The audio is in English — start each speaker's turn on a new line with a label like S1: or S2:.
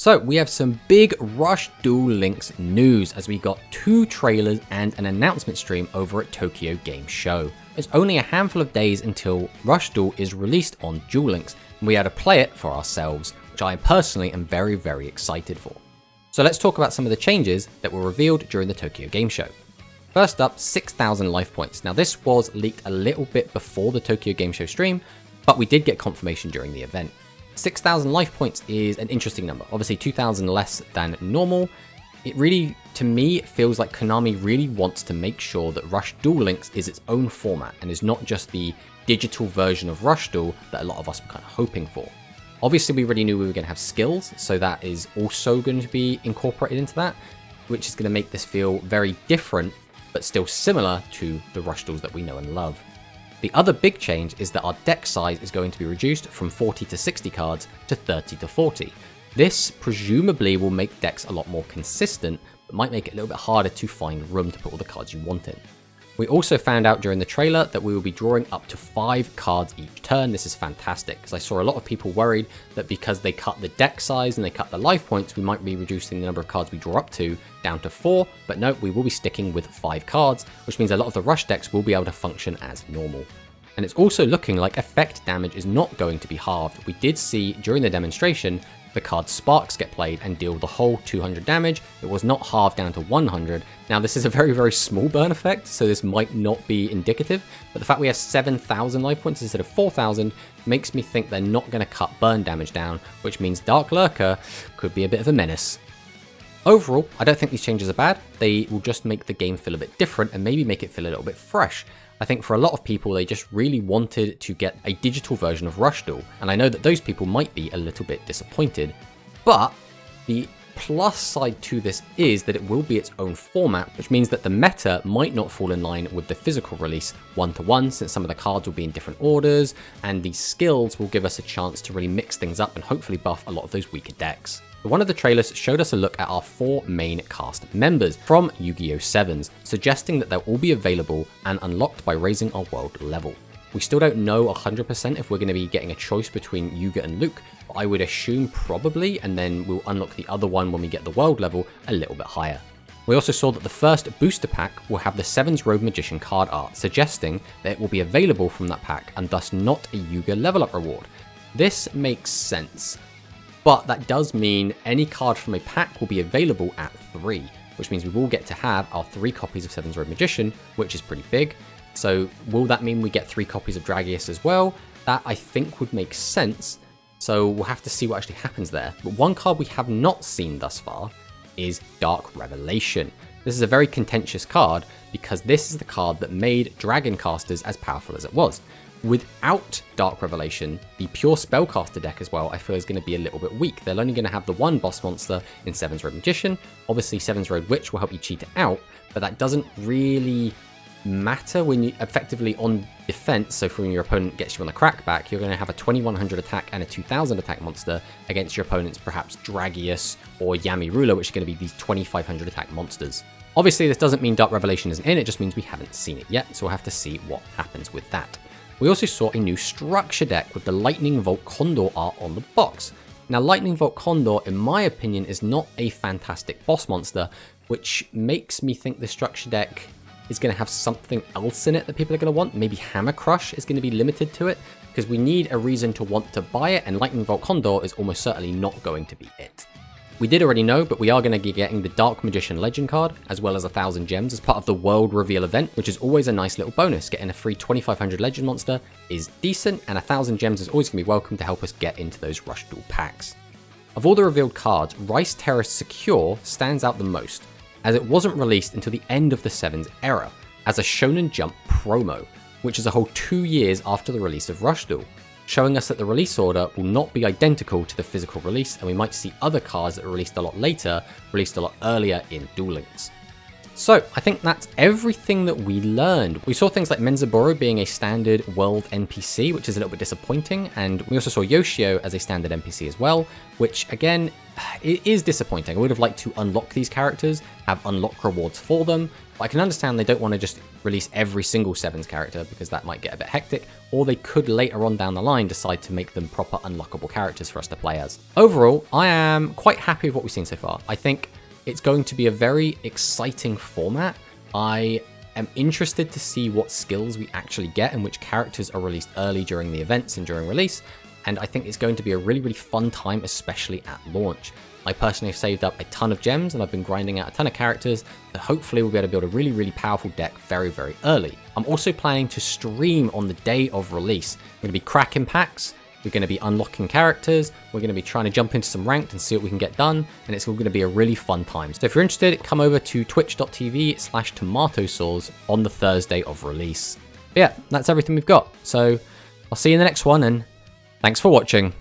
S1: So we have some big Rush Duel Links news as we got 2 trailers and an announcement stream over at Tokyo Game Show. It's only a handful of days until Rush Duel is released on Duel Links, and we are to play it for ourselves, which I personally am very excited for. So let's talk about some of the changes that were revealed during the Tokyo Game Show. First up, 6,000 life points. Now this was leaked a little bit before the Tokyo Game Show stream, but we did get confirmation during the event. 6,000 life points is an interesting number, obviously 2,000 less than normal. It really, to me, feels like Konami really wants to make sure that Rush Duel Links is its own format and is not just the digital version of Rush Duel that a lot of us were kind of hoping for. Obviously we already knew we were going to have skills, so that is also going to be incorporated into that, which is going to make this feel very different, but still similar to the Rush Duels that we know and love. The other big change is that our deck size is going to be reduced from 40 to 60 cards to 30 to 40. This presumably will make decks a lot more consistent, but might make it a little bit harder to find room to put all the cards you want in. We also found out during the trailer that we will be drawing up to 5 cards each turn. This is fantastic, because I saw a lot of people worried that because they cut the deck size and they cut the life points, we might be reducing the number of cards we draw up to down to 4, but no, we will be sticking with 5 cards, which means a lot of the rush decks will be able to function as normal. And it's also looking like effect damage is not going to be halved. We did see during the demonstration the card Sparks get played and deal the whole 200 damage. It was not halved down to 100. Now this is a very small burn effect, so this might not be indicative, but the fact we have 7,000 life points instead of 4,000 makes me think they're not going to cut burn damage down, which means Dark Lurker could be a bit of a menace. Overall, I don't think these changes are bad. They will just make the game feel a bit different and maybe make it feel a little bit fresh. I think for a lot of people, they just really wanted to get a digital version of Rush Duel, and I know that those people might be a little bit disappointed. But the plus side to this is that it will be its own format, which means that the meta might not fall in line with the physical release 1-to-1, since some of the cards will be in different orders, and these skills will give us a chance to really mix things up and hopefully buff a lot of those weaker decks. One of the trailers showed us a look at our 4 main cast members from Yu-Gi-Oh! 7s, suggesting that they'll all be available and unlocked by raising our world level. We still don't know 100% if we're going to be getting a choice between Yuga and Luke, but I would assume probably, and then we'll unlock the other one when we get the world level a little bit higher. We also saw that the first booster pack will have the 7's Rogue Magician card art, suggesting that it will be available from that pack and thus not a Yuga level up reward. This makes sense. But that does mean any card from a pack will be available at 3, which means we will get to have our 3 copies of 7's Rogue Magician, which is pretty big. So will that mean we get 3 copies of Dragius as well? That I think would make sense. So we'll have to see what actually happens there. But one card we have not seen thus far is Dark Revelation. This is a very contentious card because this is the card that made Dragon Casters as powerful as it was. Without Dark Revelation, the pure Spellcaster deck as well, I feel is going to be a little bit weak. They're only going to have the 1 boss monster in 7's Rogue Magician. Obviously 7's Rogue Witch will help you cheat it out, but that doesn't really matter when you effectively on defense. So when your opponent gets you on the crackback, you're going to have a 2100 attack and a 2000 attack monster against your opponent's perhaps Dragius or Yami Ruler, which are going to be these 2500 attack monsters. Obviously this doesn't mean Dark Revelation isn't in, it just means we haven't seen it yet, so we'll have to see what happens with that. We also saw a new structure deck with the Lightning Volt Condor art on the box. Now Lightning Volt Condor, in my opinion, is not a fantastic boss monster, which makes me think the structure deck is going to have something else in it that people are going to want. Maybe Hammer Crush is going to be limited to it, because we need a reason to want to buy it, and Lightning Volt Condor is almost certainly not going to be it. We did already know, but we are going to be getting the Dark Magician Legend card, as well as 1,000 gems as part of the World Reveal event, which is always a nice little bonus. Getting a free 2500 Legend monster is decent, and 1,000 gems is always going to be welcome to help us get into those Rush Duel packs. Of all the revealed cards, Rice Terrace Secure stands out the most, as it wasn't released until the end of the 7's era, as a Shonen Jump promo, which is a whole 2 years after the release of Rush Duel, showing us that the release order will not be identical to the physical release, and we might see other cards that are released a lot later, released a lot earlier in Duel Links. So I think that's everything that we learned. We saw things like Menzaburo being a standard world NPC, which is a little bit disappointing. And we also saw Yoshio as a standard NPC as well, which again, it is disappointing. I would have liked to unlock these characters, have unlock rewards for them. But I can understand they don't want to just release every single Sevens character because that might get a bit hectic, or they could later on down the line decide to make them proper unlockable characters for us to play as. Overall, I am quite happy with what we've seen so far. I think it's going to be a very exciting format. I am interested to see what skills we actually get and which characters are released early during the events and during release. And I think it's going to be a really, really fun time, especially at launch. I personally have saved up a ton of gems and I've been grinding out a ton of characters that hopefully we'll be able to build a really, really powerful deck very, very early. I'm also planning to stream on the day of release. We're going to be cracking packs. We're going to be unlocking characters, we're going to be trying to jump into some ranked and see what we can get done, and it's all going to be a really fun time. So if you're interested, come over to twitch.tv/Tomatosaurs on the Thursday of release. But yeah, that's everything we've got. So I'll see you in the next one, and thanks for watching.